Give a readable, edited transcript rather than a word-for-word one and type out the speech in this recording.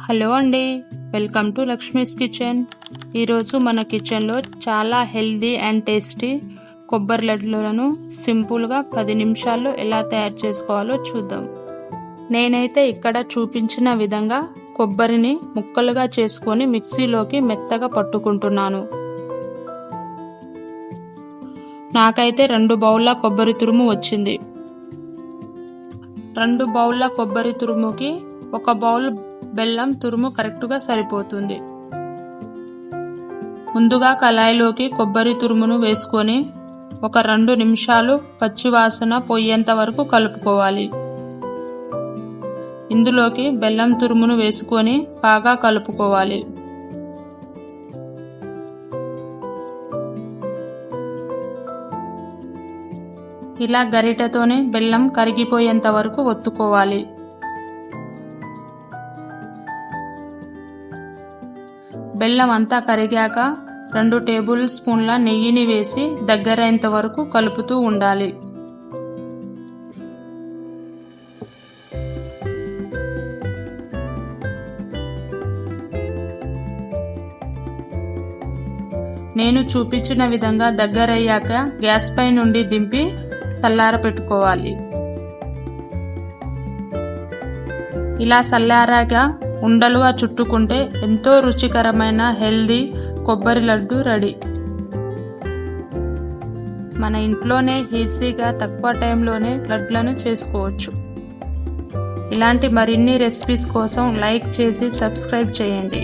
Hello అండి, welcome to Lakshmi's kitchen. ఈరోజు మన కిచెన్లో చాలా హెల్దీ అండ్ టేస్టీ కొబ్బరి లడ్డులను సింపుల్గా 10 నిమిషాల్లో ఎలా తయారు చేసుకోవాలో చూద్దాం. నేనైతే ఇక్కడ చూపించిన విధంగా కొబ్బరిని ముక్కలుగా చేసుకొని మిక్సీలోకి మెత్తగా పట్టుకుంటున్నాను. నాకైతే 2 బౌళ్ళ కొబ్బరి తురుము వచ్చింది. 2 బౌళ్ళ కొబ్బరి తురుముకి 1 బౌల్ బెల్లం తురుము కరెక్టుగా సరిపోతుంది. ముందుగా కళాయిలోకి కొబ్బరి తురుమును వేసుకొని ఒక 2 నిమిషాలు పచ్చివాసన పోయేంత వరకు కలుపుకోవాలి. ఇందులోకి బెల్లం తురుమును వేసుకొని బాగా కలుపుకోవాలి. ఇలా గరిటెతోనే బెల్లం కరిగిపోయేంత వరకు ఒత్తుకోవాలి. బెల్లం అంతా కరిగాక 2 టేబుల్ స్పూన్ల నెయ్యిని వేసి దగ్గరైనంత వరకు కలుపుతూ ఉండాలి. నేను చూపించిన విధంగా దగ్గరయ్యాక గ్యాస్ పై నుండి దింపి చల్లార పెట్టుకోవాలి. ఇలా చల్లారాక ఉండలుగా చుట్టుకుంటే ఎంతో రుచికరమైన హెల్దీ కొబ్బరి లడ్డు రెడీ. మన ఇంట్లోనే ఈజీగా తక్కువ టైంలోనే లడ్లను చేసుకోవచ్చు. ఇలాంటి మరిన్ని రెసిపీస్ కోసం లైక్ చేసి సబ్స్క్రైబ్ చేయండి.